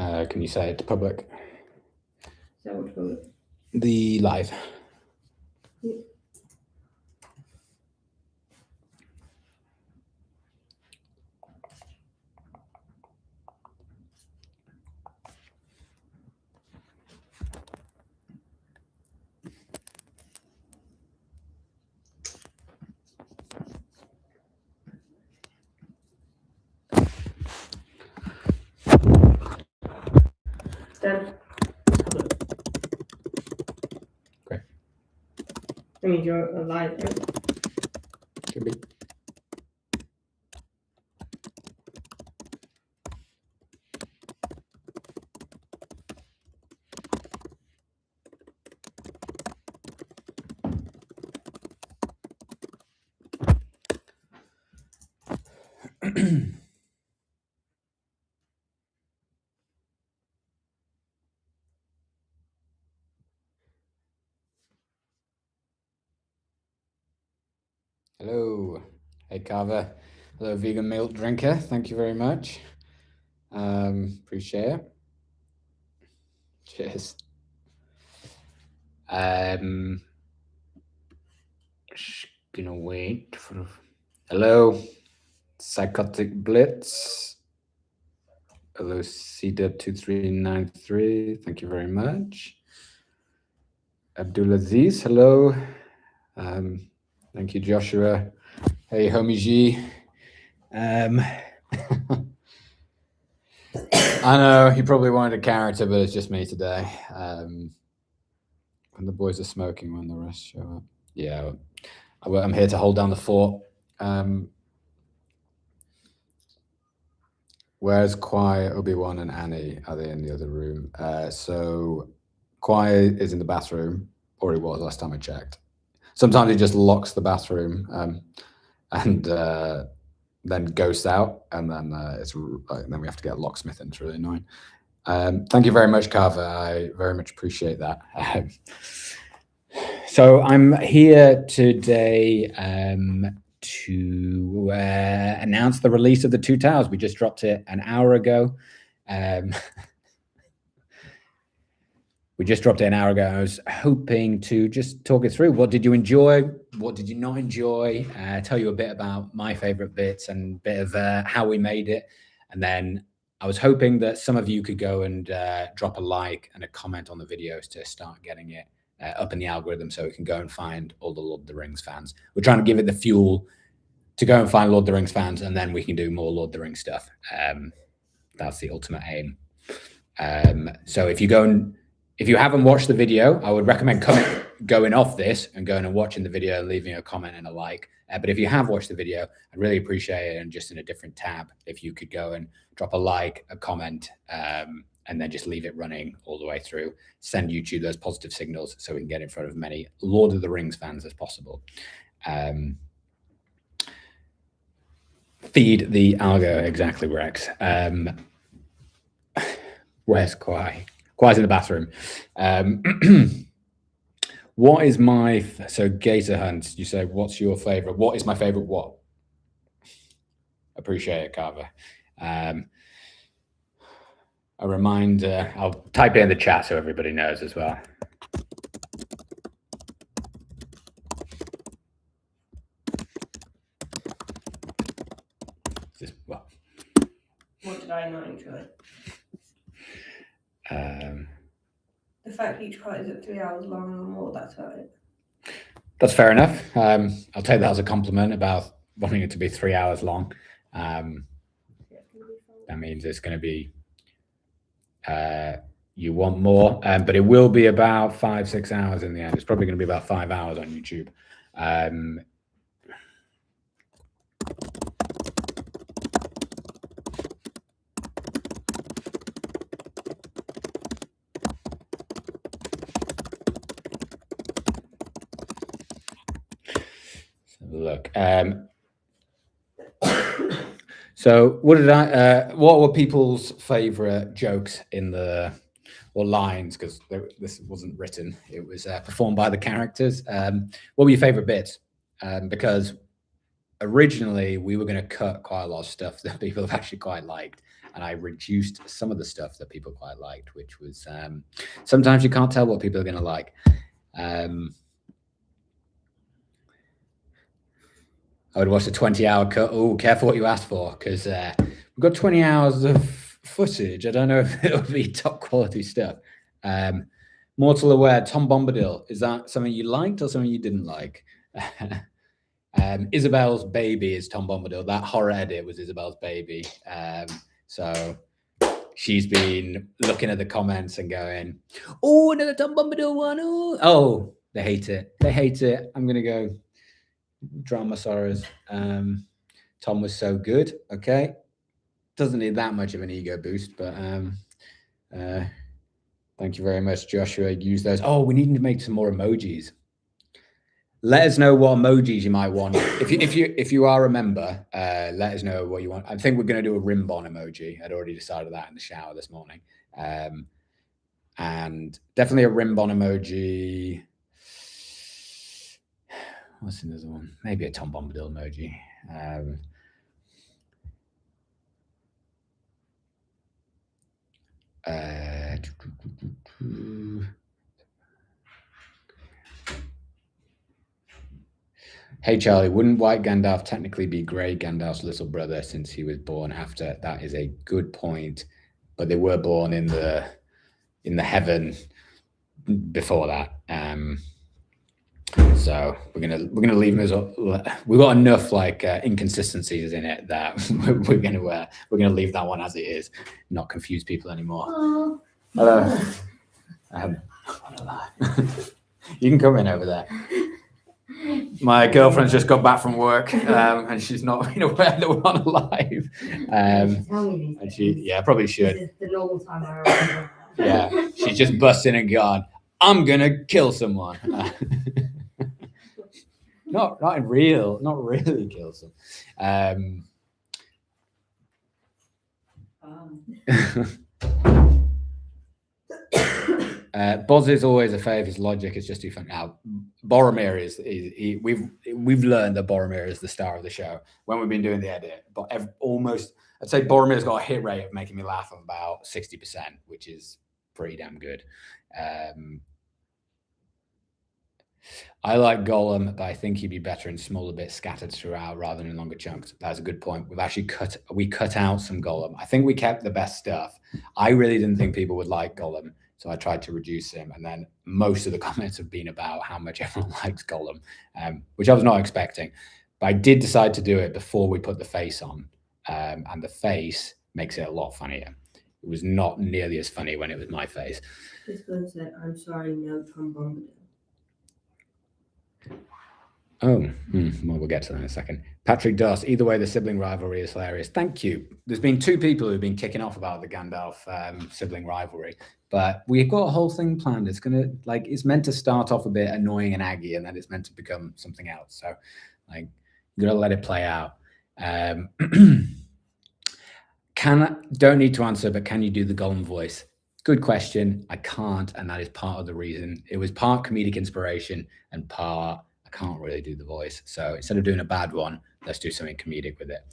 Can you say it to public? So what public? The live. Yeah. Done. Great. I mean, you're alive. Should be. Hello. Hey, Carver. Hello, vegan milk drinker. Thank you very much. Appreciate it. Cheers. Just gonna wait for. Hello, Psychotic Blitz. Hello, Cedar2393. Thank you very much. Abdulaziz, hello. Thank you, Joshua. Hey, homie G. I know he probably wanted a character, but it's just me today. When the boys are smoking, when the rest show up. Yeah, I'm here to hold down the fort. Where's Kwai, Obi-Wan, and Annie? Are they in the other room? So Kwai is in the bathroom, or he was last time I checked. Sometimes he just locks the bathroom and then ghosts out, and then then we have to get a locksmith in. It's really annoying. Thank you very much, Carver. I very much appreciate that. So I'm here today to announce the release of the Two Towers. We just dropped it an hour ago. We just dropped it an hour ago. I was hoping to just talk it through. What did you enjoy? What did you not enjoy? Tell you a bit about my favorite bits and a bit of how we made it. And then I was hoping that some of you could go and drop a like and a comment on the videos to start getting it up in the algorithm so we can go and find all the Lord of the Rings fans. We're trying to give it the fuel to go and find Lord of the Rings fans, and then we can do more Lord of the Rings stuff. That's the ultimate aim. So if you haven't watched the video, I would recommend going off this and going and watching the video and leaving a comment and a like. But if you have watched the video, I'd really appreciate it. And just in a different tab, if you could go and drop a like, a comment, and then just leave it running all the way through. Send YouTube those positive signals so we can get in front of many Lord of the Rings fans as possible. Feed the algo, exactly, Rex. Where's Kwai? Kwai's in the bathroom. What is my, so Gator Hunt, you say, what's your favorite? What is my favorite what? Appreciate it, Carver. A reminder, I'll type it in the chat so everybody knows as well. What did I not enjoy? The fact each part is at 3 hours long or more, that's about it. That's fair enough. I'll take that as a compliment about wanting it to be 3 hours long. That means it's going to be, you want more, but it will be about 5-6 hours in the end. It's probably going to be about 5 hours on YouTube. Look, so what were people's favorite jokes in the, or lines? Because this wasn't written, it was performed by the characters. What were your favorite bits? Because originally we were going to cut quite a lot of stuff that people have actually quite liked. and I reduced some of the stuff that people quite liked, which was sometimes you can't tell what people are going to like. I would watch a 20-hour cut. Oh, careful what you asked for, because we've got 20 hours of footage. I don't know if it'll be top quality stuff. Mortal Aware, Tom Bombadil. Is that something you liked or something you didn't like? Isabel's baby is Tom Bombadil. That horror edit was Isabel's baby. So she's been looking at the comments and going, "Oh, another Tom Bombadil one. Oh, they hate it. They hate it. I'm gonna go drown my sorrows." Tom was so good. Okay, doesn't need that much of an ego boost, but thank you very much, Joshua. Use those. Oh, we need to make some more emojis. Let us know what emojis you might want. If you are a member, let us know what you want. I think we're going to do a Rimbon emoji. I'd already decided that in the shower this morning. And definitely a Rimbon emoji. What's another one? Maybe a Tom Bombadil emoji. Hey Charlie, wouldn't White Gandalf technically be Grey Gandalf's little brother since he was born after? That is a good point, but they were born in the heaven before that. So we're gonna leave him as we've got enough like inconsistencies in it that we're gonna leave that one as it is, not confuse people anymore. Hello. You can come in over there. My girlfriend's just got back from work, and she's not been aware that we're on live. And she, probably should. This is the normal time I remember. Yeah, she's just busting and gone, "I'm gonna kill someone." not really kill someone. Boz is always a fave. His logic is just too fun. Now, Boromir we've learned that Boromir is the star of the show when we've been doing the edit. But I'd say Boromir's got a hit rate of making me laugh of about 60%, which is pretty damn good. I like Gollum, but I think he'd be better in smaller bits scattered throughout rather than in longer chunks. That's a good point. We've actually cut out some Gollum. I think we kept the best stuff. I really didn't think people would like Gollum, so I tried to reduce him. And then most of the comments have been about how much everyone likes Gollum, which I was not expecting. But I did decide to do it before we put the face on, and the face makes it a lot funnier. It was not nearly as funny when it was my face. This one said, "I'm sorry, no Tom Bombadil." Oh, well, we'll get to that in a second. Patrick Doss, either way, the sibling rivalry is hilarious. Thank you. There's been two people who've been kicking off about the Gandalf sibling rivalry, but we've got a whole thing planned. It's it's meant to start off a bit annoying and aggy, and then it's meant to become something else. So, you're gonna let it play out. Don't need to answer, but can you do the Gollum voice? Good question. I can't, and that is part of the reason. It was part comedic inspiration and part I can't really do the voice. So instead of doing a bad one, let's do something comedic with it.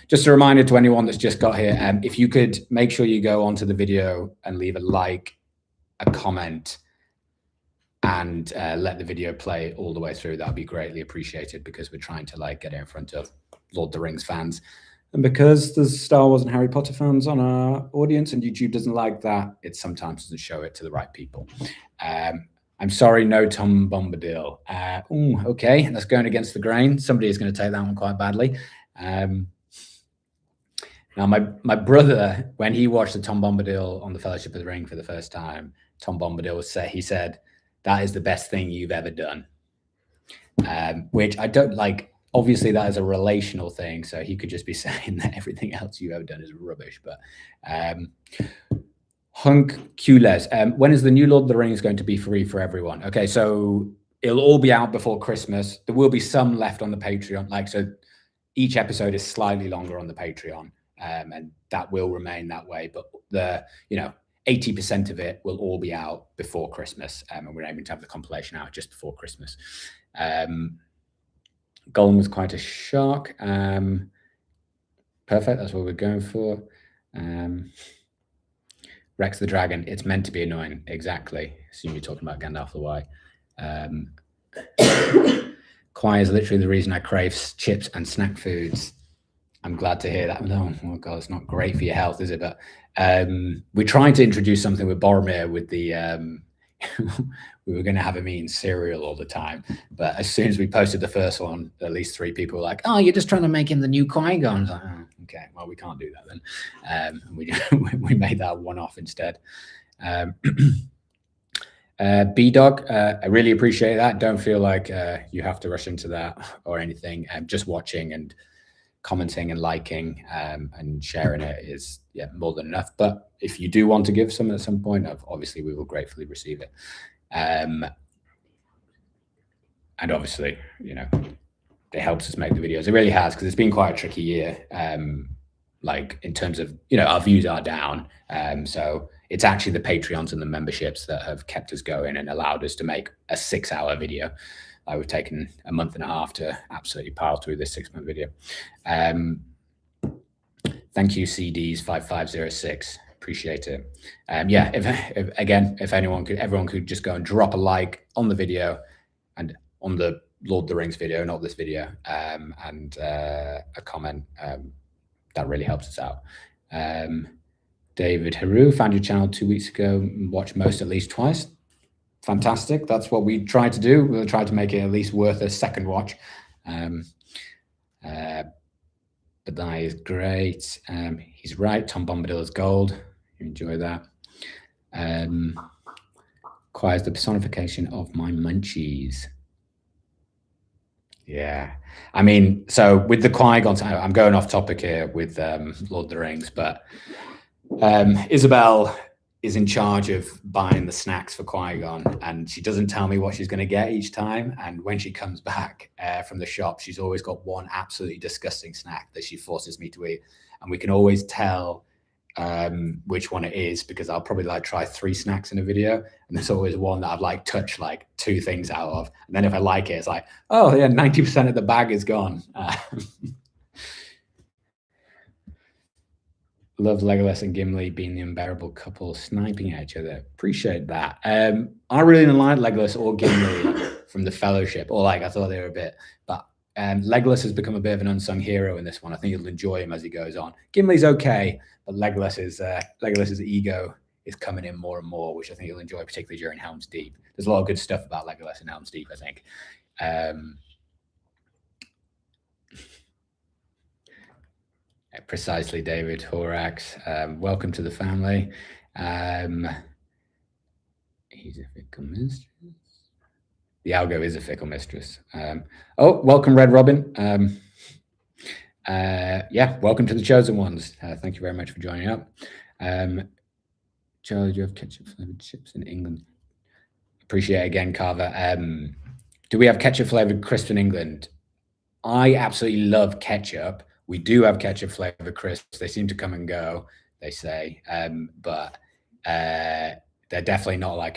Just a reminder to anyone that's just got here, if you could make sure you go onto the video and leave a like, a comment, and let the video play all the way through, that would be greatly appreciated, because we're trying to get it in front of Lord of the Rings fans. And because there's Star Wars and Harry Potter fans on our audience and YouTube doesn't like that, it sometimes doesn't show it to the right people. I'm sorry, no Tom Bombadil. Okay, that's going against the grain. Somebody is going to take that one quite badly. Now, my brother, when he watched the Tom Bombadil on the Fellowship of the Ring for the first time, Tom Bombadil said, "That is the best thing you've ever done." Which I don't like. Obviously, that is a relational thing, so he could just be saying that everything else you've ever done is rubbish. But Hunk Cules, when is the new Lord of the Rings going to be free for everyone? Okay, so it'll all be out before Christmas. There will be some left on the Patreon. So each episode is slightly longer on the Patreon, and that will remain that way. But the 80% of it will all be out before Christmas, and we're aiming to have the compilation out just before Christmas. Gollum was quite a shock. Perfect, that's what we're going for. Rex the Dragon, it's meant to be annoying. Exactly. Assume you're talking about Gandalf the White. Kwai is literally the reason I crave chips and snack foods. I'm glad to hear that. Oh God, it's not great for your health, is it? But we're trying to introduce something with Boromir with the we were going to have him eating cereal all the time. But as soon as we posted the first one, at least 3 people were like, "Oh, you're just trying to make him the new Qui-Gon." Like, oh, okay, well, we can't do that then. We made that one-off instead. B-Dog, I really appreciate that. Don't feel like you have to rush into that or anything. Just watching and commenting and liking and sharing it is more than enough. But if you do want to give some at some point, obviously we will gratefully receive it. And obviously, it helps us make the videos. It really has, because it's been quite a tricky year. Like in terms of, our views are down. So it's actually the Patreons and the memberships that have kept us going and allowed us to make a 6-hour video. We've taken a month and a half to absolutely pile through this 6-month video. Thank you, CDs5506. Appreciate it. If everyone could just go and drop a like on the video and on the Lord of the Rings video, not this video, and a comment. That really helps us out. David Haru, found your channel 2 weeks ago. Watched most at least twice. Fantastic. That's what we try to do. We'll try to make it at least worth a second watch. But that is great. He's right. Tom Bombadil's gold. You enjoy that. Qui is the personification of my munchies. Yeah. I mean, so with the Qui-Gon, I'm going off topic here with Lord of the Rings, but Isabel is in charge of buying the snacks for Qui-Gon, and she doesn't tell me what she's going to get each time. And when she comes back from the shop, she's always got one absolutely disgusting snack that she forces me to eat. And we can always tell which one it is, because I'll probably try 3 snacks in a video, and there's always one that I've touched 2 things out of. And then if I like it, it's like, oh yeah, 90% of the bag is gone. Love Legolas and Gimli being the unbearable couple sniping at each other. Appreciate that. I really didn't like Legolas or Gimli from the Fellowship, or I thought they were a bit, but Legolas has become a bit of an unsung hero in this one. I think you'll enjoy him as he goes on. Gimli's okay, but Legolas's ego is coming in more and more, which I think you'll enjoy, particularly during Helm's Deep. There's a lot of good stuff about Legolas in Helm's Deep, I think. Precisely, David Horax. Welcome to the family. He's a fickle mistress. The algo is a fickle mistress. Welcome, Red Robin. Welcome to the Chosen Ones. Thank you very much for joining up. Charlie, do you have ketchup flavored chips in England? Appreciate it again, Carver. Do we have ketchup flavored crisps in England? I absolutely love ketchup. We do have ketchup flavored crisps. They seem to come and go, they say, but they're definitely not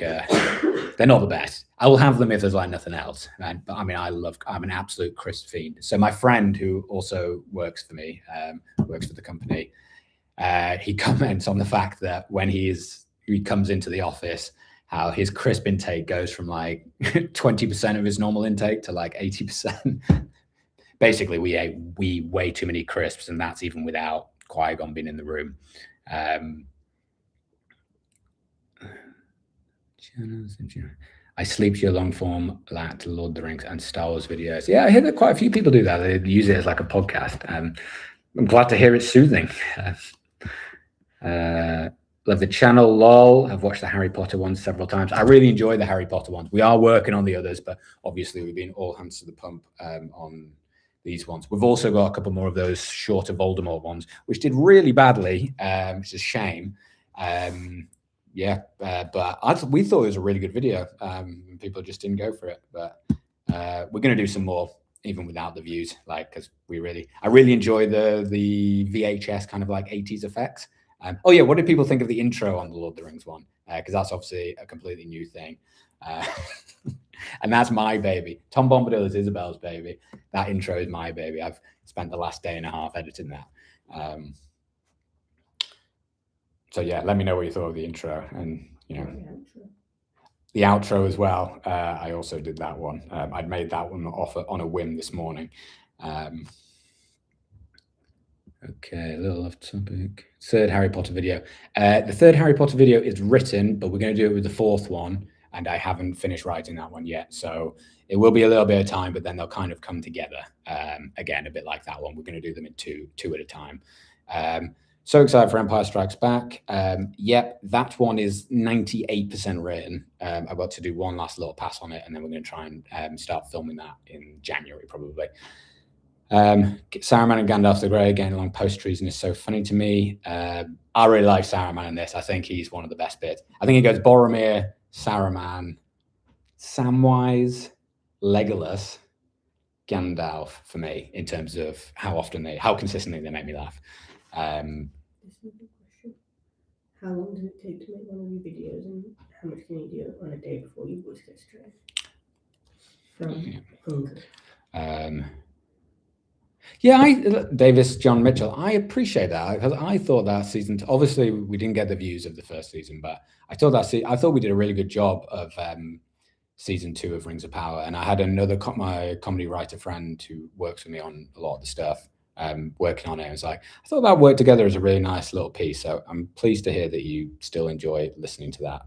they're not the best. I will have them if there's nothing else. But I mean, I'm an absolute crisp fiend. So my friend, who also works for me, works for the company, he comments on the fact that when he comes into the office, how his crisp intake goes from 20% of his normal intake to 80%. Basically, we ate way too many crisps, and that's even without Qui-Gon being in the room. I sleep to your long form Lord of the Rings and Star Wars videos. Yeah, I hear that quite a few people do that. They use it as a podcast. I'm glad to hear it's soothing. Love the channel, lol. I've watched the Harry Potter ones several times. I really enjoy the Harry Potter ones. We are working on the others, but obviously we've been all hands to the pump on these ones. We've also got a couple more of those shorter Voldemort ones, which did really badly, which is a shame. But we thought it was a really good video. People just didn't go for it. But we're going to do some more, even without the views, because I really enjoy the VHS kind of 80s effects. What did people think of the intro on the Lord of the Rings one? Because that's obviously a completely new thing. And that's my baby. Tom Bombadil is Isabel's baby. That intro is my baby. I've spent the last day and a half editing that. So yeah, let me know what you thought of the intro, and you know, the outro as well. I also did that one. I'd made that one on a whim this morning. Okay, a little off topic. Third Harry Potter video. The third Harry Potter video is written, but we're going to do it with the fourth one, and I haven't finished writing that one yet. So it will be a little bit of time, but then they'll kind of come together. Again, a bit like that one. We're going to do them in two at a time. So excited for Empire Strikes Back. Yep, that one is 98% written. I've got to do one last little pass on it, and then we're going to try and start filming that in January, probably. Saruman and Gandalf the Grey getting along post-treason is so funny to me. I really like Saruman in this. I think he's one of the best bits. I think it goes Boromir, Saruman, Samwise, Legolas, Gandalf for me in terms of how consistently they make me laugh. This is a good question. How long does it take to make one of your videos, and how much can you do on a day before your voice gets strained from hunger? Yeah, Davis, John Mitchell, I appreciate that, because I thought that season, obviously we didn't get the views of the first season, but I thought we did a really good job of season 2 of Rings of Power. And I had another my comedy writer friend who works with me on a lot of the stuff, working on it. It was like, I thought that worked together as a really nice little piece. So I'm pleased to hear that you still enjoy listening to that.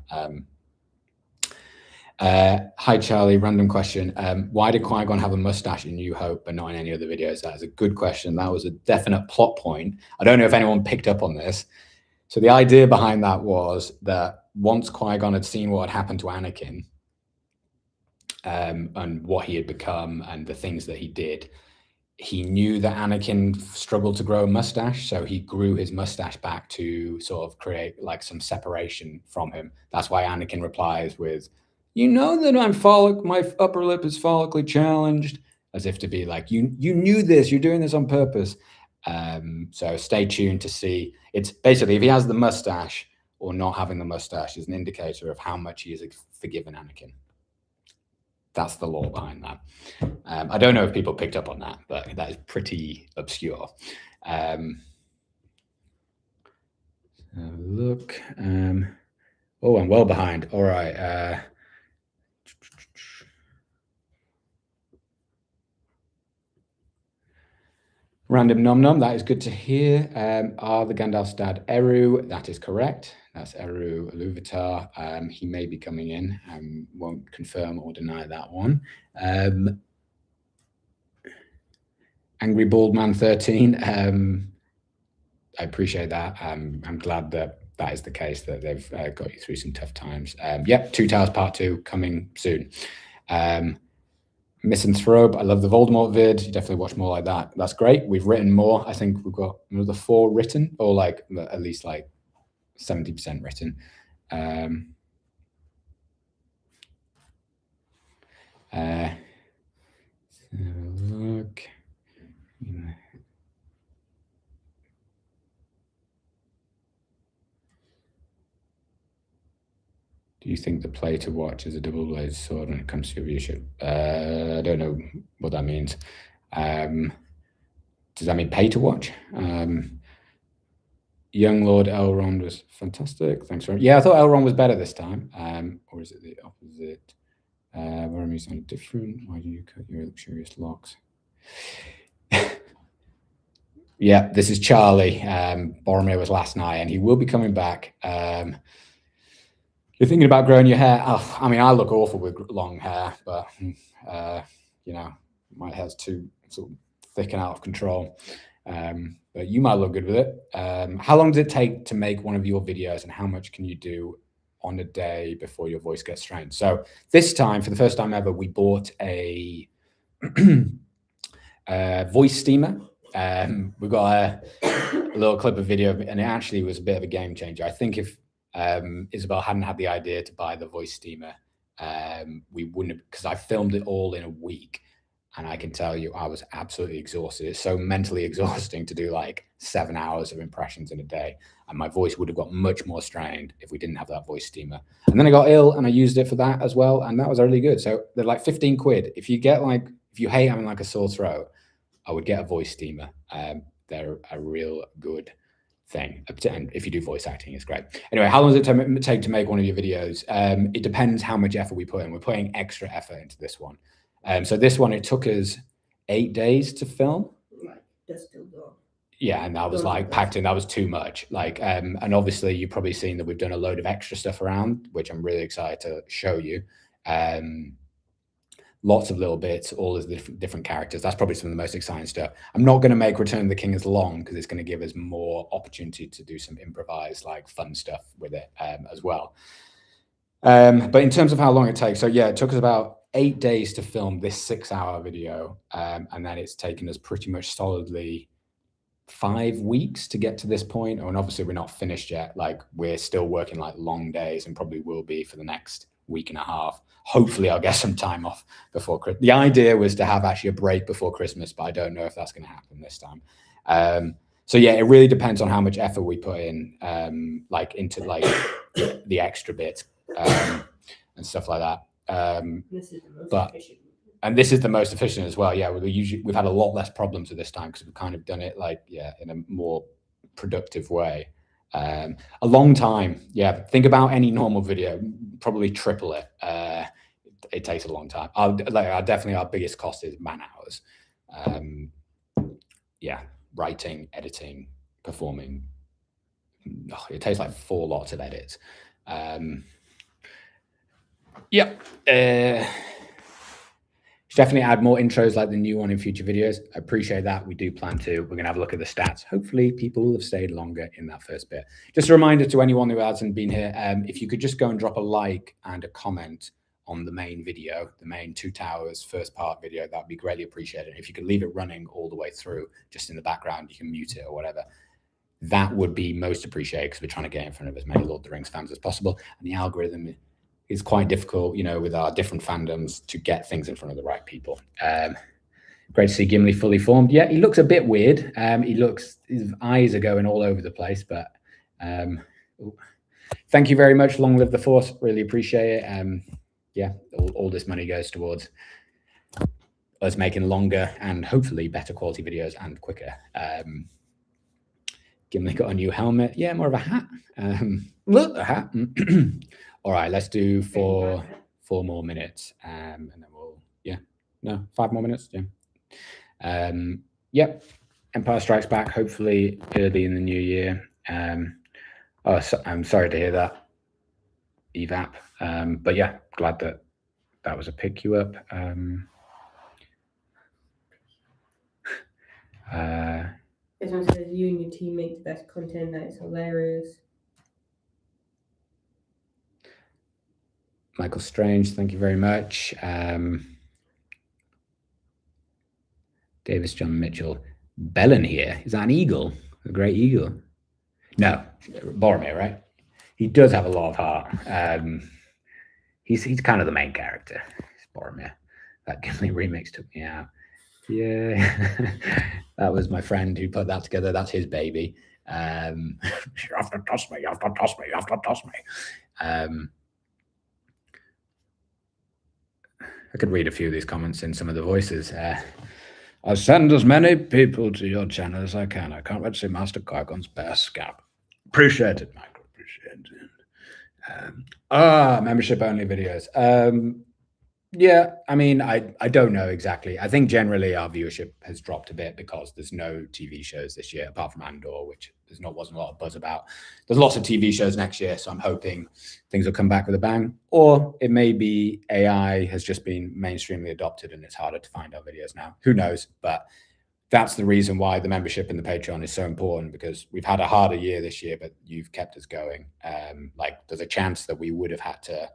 Hi Charlie, random question. Why did Qui-Gon have a mustache in New Hope but not in any other videos? That is a good question. That was a definite plot point. I don't know if anyone picked up on this. So the idea behind that was that once Qui-Gon had seen what had happened to Anakin, and what he had become and the things that he did, he knew that Anakin struggled to grow a mustache, so he grew his mustache back to sort of create like some separation from him. That's why Anakin replies with, "You know that my upper lip is follically challenged," as if to be like, you knew this, you're doing this on purpose. So stay tuned to see. It's basically, if he has the mustache or not having the mustache is an indicator of how much he has forgiven Anakin. That's the lore behind that. I don't know if people picked up on that, but that is pretty obscure. Look. Oh, I'm well behind. All right. Random Nom Nom, that is good to hear. Are the Gandalf's dad Eru? That is correct. That's Eru Iluvatar. He may be coming in. Won't confirm or deny that one. Angry Bald Man 13. I appreciate that. I'm glad that is the case, that they've got you through some tough times. Yep, Two Towers Part 2 coming soon. Misanthrope, I love the Voldemort vid. You definitely watch more like that. That's great. We've written more. I think we've got another 4 written, or like at least like 70% written. Look. Do you think the play to watch is a double-bladed sword when it comes to your viewership? I don't know what that means. Does that mean pay to watch? Young Lord Elrond was fantastic. Thanks for I thought Elrond was better this time. Or is it the opposite? Boromir sounded different. Why do you cut your luxurious locks? Yeah, this is Charlie. Boromir was last night, and he will be coming back. You're thinking about growing your hair? Oh, I mean, I look awful with long hair, but you know, my hair's too sort of thick and out of control. But you might look good with it. How long does it take to make one of your videos, and how much can you do on a day before your voice gets strained? So this time, for the first time ever, we bought a voice steamer. We got a little clip of video, and it actually was a bit of a game changer. I think if Isabel hadn't had the idea to buy the voice steamer, we wouldn't have, because I filmed it all in a week. And I can tell you, I was absolutely exhausted. It's so mentally exhausting to do like 7 hours of impressions in a day. And my voice would have got much more strained if we didn't have that voice steamer. And then I got ill and I used it for that as well. And that was really good. So they're like 15 quid. If you hate having like a sore throat, I would get a voice steamer. They're a real good thing. And if you do voice acting, it's great. Anyway, how long does it take to make one of your videos? It depends how much effort we put in. We're putting extra effort into this one. So this one, it took us 8 days to film. Like, that's still gone. Yeah, and that was like packed in. That was too much. Like, and obviously you've probably seen that we've done a load of extra stuff around, which I'm really excited to show you. Lots of little bits, all of the different characters. That's probably some of the most exciting stuff. I'm not going to make Return of the King as long because it's going to give us more opportunity to do some improvised, like fun stuff with it as well. But in terms of how long it takes, so yeah, it took us about 8 days to film this 6-hour video, and then it's taken us pretty much solidly 5 weeks to get to this point. And obviously we're not finished yet. Like, we're still working like long days and probably will be for the next week and a half. Hopefully I'll get some time off before Christmas. The idea was to have actually a break before Christmas, but I don't know if that's going to happen this time. So yeah, it really depends on how much effort we put in, like into like the extra bits and stuff like that. This is the most efficient. And this is the most efficient as well. Yeah, we've had a lot less problems at this time because we've kind of done it like, yeah, in a more productive way. A long time. Yeah, think about any normal video, probably triple it. It takes a long time. Definitely our biggest cost is man hours. Yeah, writing, editing, performing. Oh, it takes like 4 lots of edits. Yeah. Definitely add more intros like the new one in future videos. I appreciate that. We do plan to. We're going to have a look at the stats. Hopefully people will have stayed longer in that first bit. Just a reminder to anyone who hasn't been here, if you could just go and drop a like and a comment on the main video, the main Two Towers first part video, that'd be greatly appreciated. If you could leave it running all the way through, just in the background, you can mute it or whatever. That would be most appreciated because we're trying to get in front of as many Lord of the Rings fans as possible. And the algorithm is quite difficult, you know, with our different fandoms to get things in front of the right people. Great to see Gimli fully formed. Yeah, he looks a bit weird. His eyes are going all over the place, but thank you very much. Long live the Force. Really appreciate it. Yeah, all this money goes towards us making longer and hopefully better quality videos and quicker. Gimli got a new helmet. Yeah, more of a hat. Look, a hat. All right, let's do 4 more minutes, and then we'll, 5 more minutes. Yeah. Yep. Empire Strikes Back, hopefully early in the new year. I'm sorry to hear that, Evap. But yeah, glad that was a pick you up. This one says you and your team make the best content. That is hilarious. Michael Strange, thank you very much. Davis John Mitchell. Bellin here. Is that an eagle? A great eagle? No, Boromir, right? He does have a lot of heart. He's kind of the main character. Boromir. That Gimli remix took me out. Yeah. That was my friend who put that together. That's his baby. You have to toss me, you have to toss me, you have to toss me. I could read a few of these comments in some of the voices. I send as many people to your channel as I can. I can't wait to see Master Qui-Gon's bear scab. Appreciate it, Michael. Appreciate it. Membership only videos. Yeah, I mean, I don't know exactly. I think generally our viewership has dropped a bit because there's no TV shows this year apart from Andor, which wasn't a lot of buzz about. There's lots of TV shows next year, so I'm hoping things will come back with a bang. Or it may be AI has just been mainstreamly adopted and it's harder to find our videos now. Who knows? But that's the reason why the membership and the Patreon is so important, because we've had a harder year this year, but you've kept us going. Like, there's a chance that we would have had to,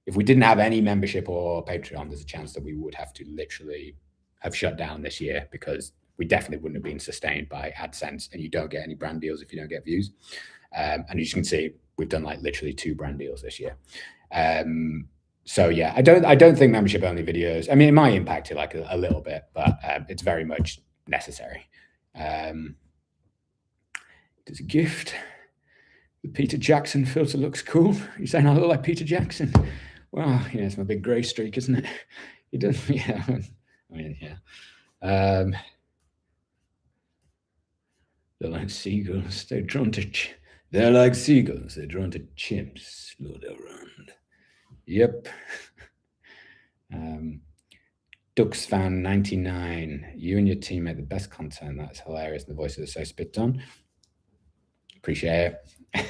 if we didn't have any membership or Patreon, there's a chance that we would have to literally have shut down this year, because we definitely wouldn't have been sustained by AdSense, and you don't get any brand deals if you don't get views. And as you can see, we've done like literally 2 brand deals this year. So yeah, I don't think membership only videos, I mean, it might impact it like a little bit, but it's very much necessary. There's a gift. The Peter Jackson filter looks cool. You're saying I look like Peter Jackson? Well, yeah, it's my big grey streak, isn't it? He does, yeah. I mean, yeah. They're like seagulls. They're drawn to. They're like seagulls. They're drawn to chimps. Lord around. Yep. Ducks fan 99. You and your team make the best content. That's hilarious. And the voices are so spit on. Appreciate it.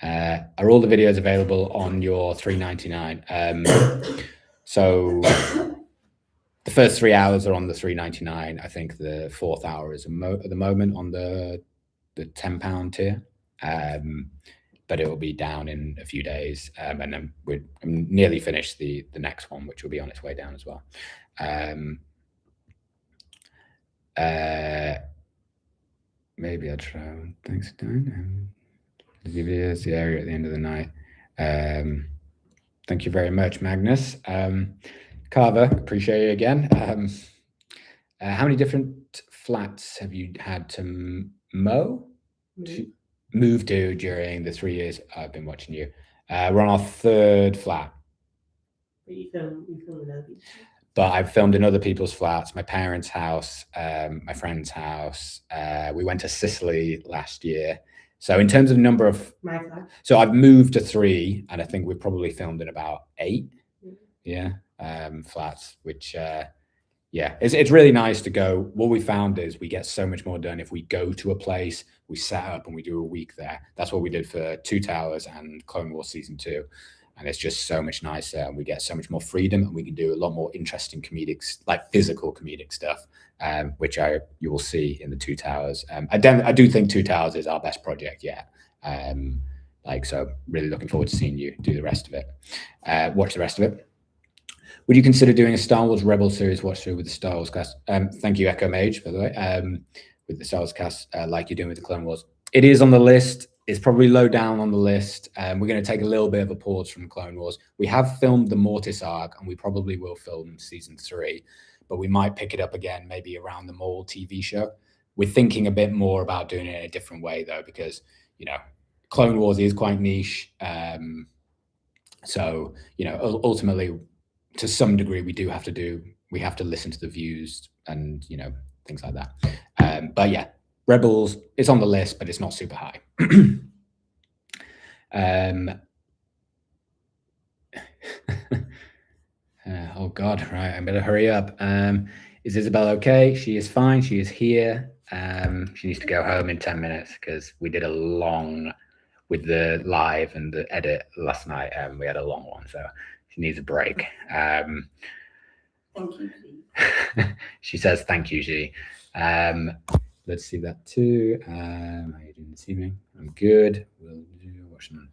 Are all the videos available on your $3.99? So the first 3 hours are on the $3.99. I think the fourth hour is at the moment on the £10 tier. But it will be down in a few days. And then I'm nearly finished the next one, which will be on its way down as well. Maybe I'll try. Thanks, Dan. The videos, the area at the end of the night. Thank you very much, Magnus. Carver, appreciate you again. How many different flats have you had to move to during the 3 years I've been watching you? We're on our third flat. But you filmed in other people's. But I've filmed in other people's flats, my parents' house, my friend's house. We went to Sicily last year. So in terms of number of, My flat. so I've moved to 3, and I think we've probably filmed in about 8. Yeah, flats, which yeah, it's really nice to go. What we found is we get so much more done if we go to a place, we set up and we do a week there. That's what we did for Two Towers and Clone Wars Season 2. And it's just so much nicer, and we get so much more freedom, and we can do a lot more interesting comedic, like physical comedic stuff, which you will see in the Two Towers. I do think Two Towers is our best project yet. So really looking forward to seeing you do the rest of it. Watch the rest of it. Would you consider doing a Star Wars Rebel series watch through with the Star Wars cast? Thank you, Echo Mage, by the way, with the Star Wars cast, like you're doing with the Clone Wars. It is on the list. It's probably low down on the list. We're going to take a little bit of a pause from Clone Wars. We have filmed the Mortis arc, and we probably will film Season 3, but we might pick it up again maybe around the Maul TV show. We're thinking a bit more about doing it in a different way, though, because, Clone Wars is quite niche. So, ultimately, to some degree, we have to listen to the views and, things like that. But yeah, Rebels is on the list, but it's not super high. Oh God, right, I better hurry up. Is Isabel okay? She is fine. She is here. She needs to go home in 10 minutes because we did a long, with the live and the edit last night. We had a long one, so she needs a break. Thank you, please. She says thank you, G. Let's see that too. How are you doing this evening? I'm good. We'll watch them.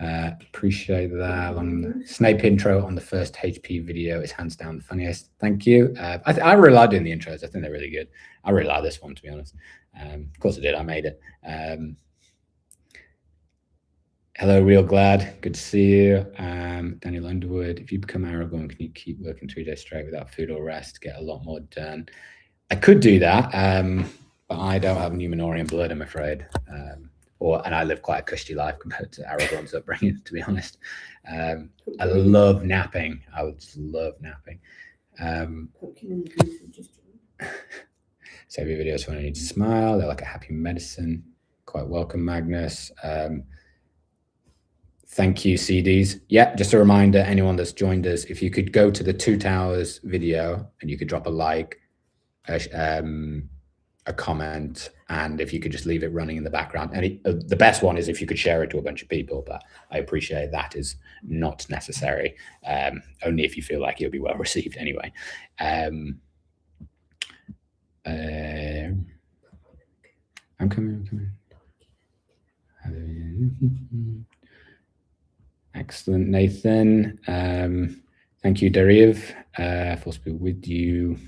Appreciate that. Long Snape intro on the first HP video is hands down the funniest. Thank you. I really like doing the intros. I think they're really good. I really like this one, to be honest. Of course I did. I made it. Hello, Real Glad. Good to see you. Daniel Underwood. If you become Aragorn, can you keep working 3 days straight without food or rest? Get a lot more done. I could do that, but I don't have Numenorian blood, I'm afraid. And I live quite a cushy life compared to Aragorn's upbringing, to be honest. I love napping. I would just love napping. Save your videos when I need to smile. They're like a happy medicine. Quite welcome, Magnus. Thank you, CDs. Yeah, just a reminder, anyone that's joined us, if you could go to the Two Towers video and you could drop a like, a comment, and if you could just leave it running in the background. And the best one is if you could share it to a bunch of people, but I appreciate that is not necessary, only if you feel like it'll be well received anyway. I'm coming. Excellent, Nathan. Thank you, Dariv, for speaking with you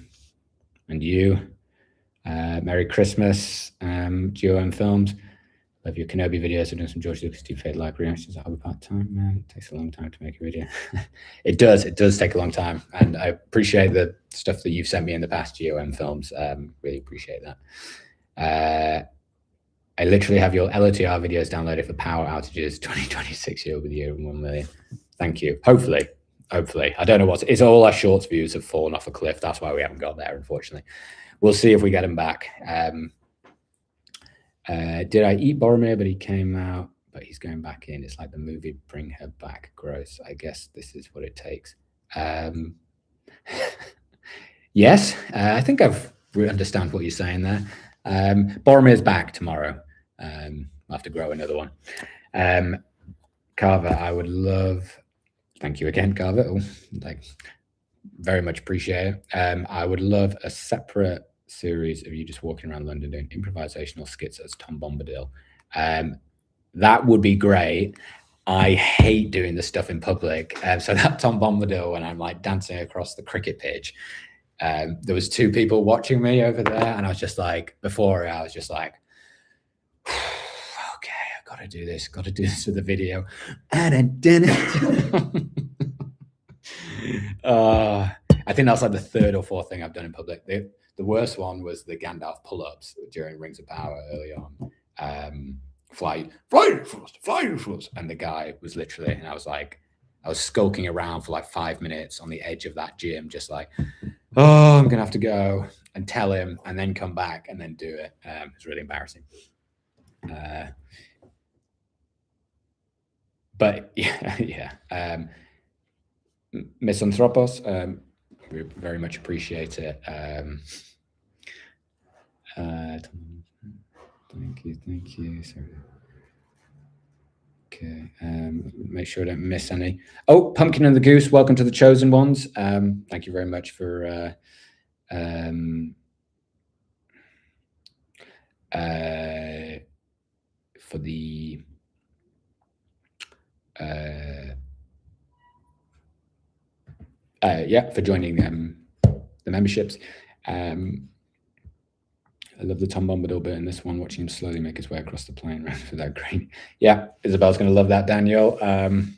and you. Merry Christmas, GOM Films. Love your Kenobi videos. I'm doing some George Lucas TV live reactions. I'll be part-time, man. It takes a long time to make a video. It does take a long time. And I appreciate the stuff that you've sent me in the past, GOM Films. Really appreciate that. I literally have your LOTR videos downloaded for power outages 2026 year with you and 1 million. Thank you. Hopefully. I don't know it's all our shorts views have fallen off a cliff. That's why we haven't got there, unfortunately. We'll see if we get them back. Did I eat Boromir? But he came out, but he's going back in. It's like the movie Bring Her Back. Gross. I guess this is what it takes. Yes, I think we understand what you're saying there. Boromir's back tomorrow. I'll have to grow another one. Carver, I would love. Thank you again, Carver. Very much appreciate it. I would love a separate series of you just walking around London doing improvisational skits as Tom Bombadil. That would be great. I hate doing this stuff in public. So that Tom Bombadil, when I'm like dancing across the cricket pitch, there was 2 people watching me over there, and I was just like, before I was just like, okay, I got to do this for the video. And I didn't. I think that's like the 3rd or 4th thing I've done in public. The worst one was the Gandalf pull-ups during Rings of Power early on. Fly first. And the guy was literally, and I was skulking around for like 5 minutes on the edge of that gym, just like, oh, I'm gonna have to go and tell him, and then come back and then do it. It's really embarrassing. But yeah. Misanthropos, we very much appreciate it. Thank you. Sorry. Okay. Make sure I don't miss any. Oh, Pumpkin and the Goose, welcome to the Chosen Ones. Thank you very much for the for joining the memberships. I love the Tom Bombadil bit in this one, watching him slowly make his way across the plane around for that green. Yeah, Isabel's going to love that, Daniel. And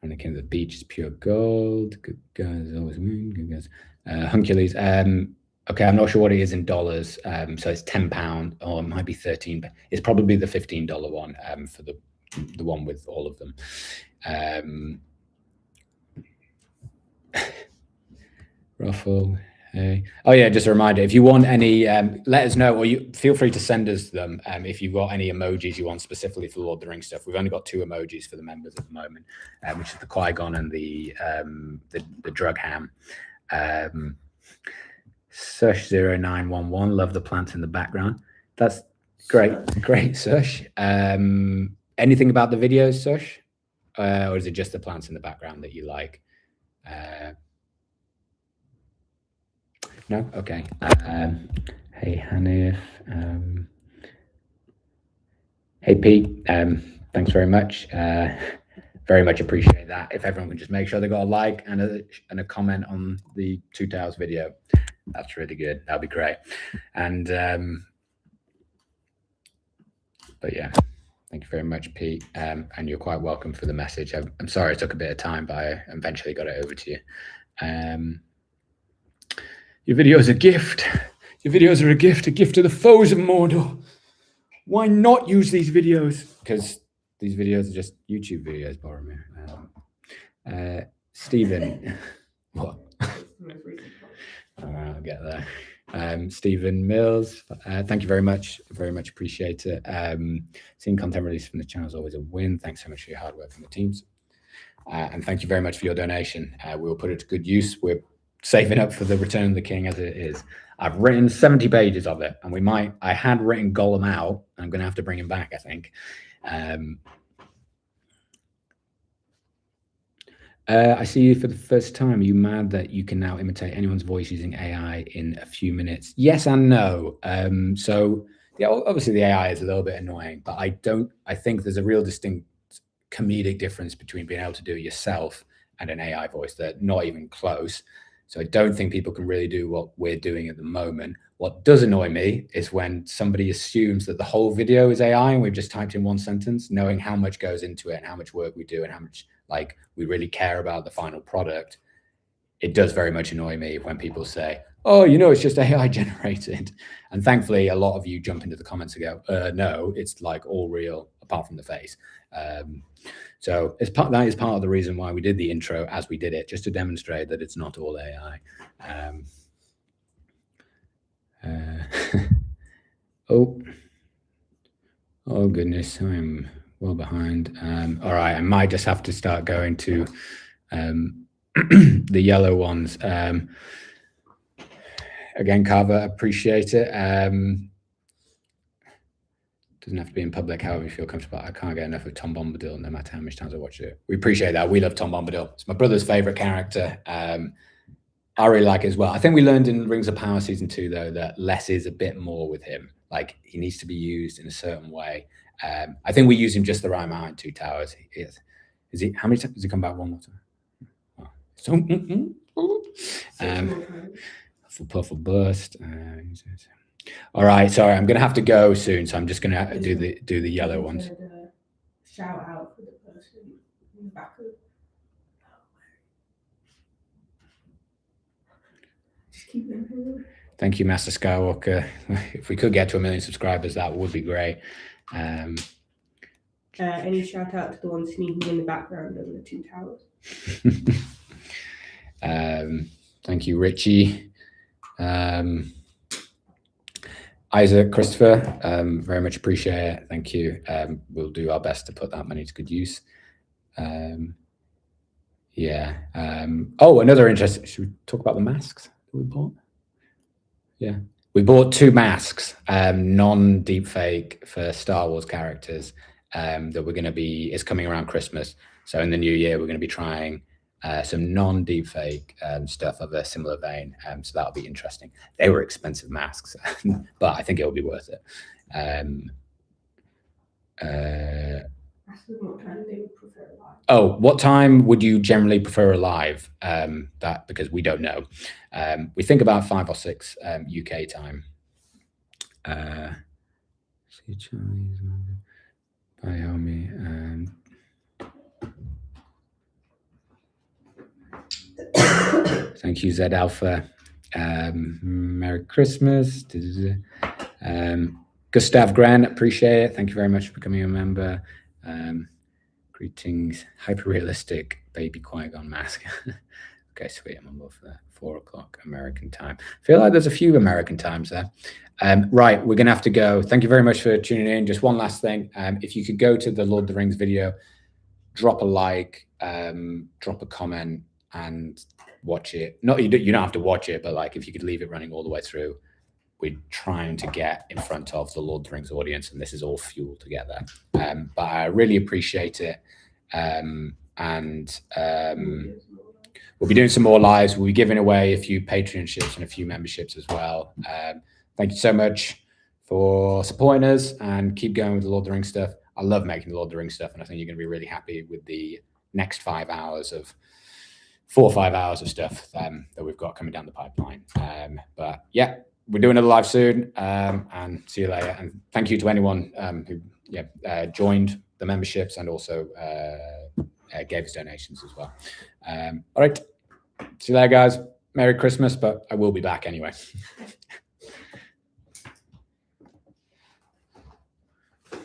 the king of the beach is pure gold. Good guys always win. Good guys. Huncules. Okay, I'm not sure what it is in dollars. So it's £10, or it might be 13. But it's probably the $15 one for the one with all of them. Ruffle. Hey. Oh yeah, just a reminder, if you want any, let us know, or you feel free to send us them if you've got any emojis you want specifically for Lord of the Rings stuff. We've only got 2 emojis for the members at the moment, which is the Qui-Gon and the drug ham. Sush0911, love the plants in the background. That's great, Sush. Anything about the videos, Sush? Or is it just the plants in the background that you like? No? Okay. Hey, Hanif. Hey, Pete. Thanks very much. Very much appreciate that. If everyone can just make sure they got a like and a comment on the Two Towers video, that's really good. That'd be great. And but yeah, thank you very much, Pete. And you're quite welcome for the message. I'm sorry it took a bit of time, but I eventually got it over to you. Your video is a gift. Your videos are a gift to the foes of Mordor. Why not use these videos? Because these videos are just YouTube videos, Boromir. Stephen, what? I'll get there. Stephen Mills, thank you very much. Very much appreciate it. Seeing content released from the channel is always a win. Thanks so much for your hard work from the teams. And thank you very much for your donation. We will put it to good use. We're saving up for the Return of the King as it is. I've written 70 pages of it, and I had written Gollum out. I'm going to have to bring him back, I think. I see you for the first time. Are you mad that you can now imitate anyone's voice using AI in a few minutes? Yes and no. So yeah, obviously the AI is a little bit annoying, but I think there's a real distinct comedic difference between being able to do it yourself and an AI voice. They're not even close. So I don't think people can really do what we're doing at the moment. What does annoy me is when somebody assumes that the whole video is AI and we've just typed in one sentence, knowing how much goes into it and how much work we do and how much we really care about the final product. It does very much annoy me when people say, oh, it's just AI generated. And thankfully, a lot of you jump into the comments and go, no, it's like all real apart from the face. So that is part of the reason why we did the intro as we did it, just to demonstrate that it's not all AI. Oh goodness, I am well behind. All right, I might just have to start going to the yellow ones. Again, Carver, appreciate it. Doesn't have to be in public, however you feel comfortable. I can't get enough of Tom Bombadil, no matter how many times I watch it. We appreciate that. We love Tom Bombadil. It's my brother's favorite character. I really like it as well. I think we learned in Rings of Power season 2, though, that less is a bit more with him. Like, he needs to be used in a certain way. I think we use him just the right amount in Two Towers. Is he? How many times does he come back? One more time. Puffle burst. All right, sorry, I'm gonna have to go soon, so I'm just gonna do the yellow ones. Shout out for the person in the back of. Just keep them. Thank you, Master Skywalker. If we could get to 1 million subscribers, that would be great. Any shout out to the one sneaking in the background over the Two Towers? Thank you, Richie. Isaac, Christopher, very much appreciate it. Thank you. We'll do our best to put that money to good use. Yeah. Oh, another interest. Should we talk about the masks that we bought? Yeah. We bought 2 masks, non-deepfake for Star Wars characters that we're going to be, it's coming around Christmas. So in the new year, we're going to be trying some non-deepfake stuff of a similar vein. So that'll be interesting. They were expensive masks, but I think it'll be worth it. What time would you generally prefer live? That because we don't know. We think about 5 or 6 UK time. See Chinese. Bye, homie. Thank you, Zed Alpha. Merry Christmas. Gustav Gran, appreciate it. Thank you very much for becoming a member. Greetings, hyper-realistic baby Qui-Gon mask. Okay, sweet, I'm on board for that. 4 o'clock American time. I feel like there's a few American times there. Right, we're gonna have to go. Thank you very much for tuning in. Just one last thing. If you could go to the Lord of the Rings video, drop a like, drop a comment, and watch it. You don't have to watch it, but like if you could leave it running all the way through. We're trying to get in front of the Lord of the Rings audience, and this is all fuel together. But I really appreciate it. We'll be doing some more lives. We'll be giving away a few Patreonships and a few memberships as well. Thank you so much for supporting us, and keep going with the Lord of the Rings stuff. I love making the Lord of the Rings stuff, and I think you're going to be really happy with the next 4 or 5 hours of stuff that we've got coming down the pipeline. But yeah. We're doing another live soon, and see you later. And thank you to anyone who joined the memberships and also gave us donations as well. All right. See you later, guys. Merry Christmas, but I will be back anyway.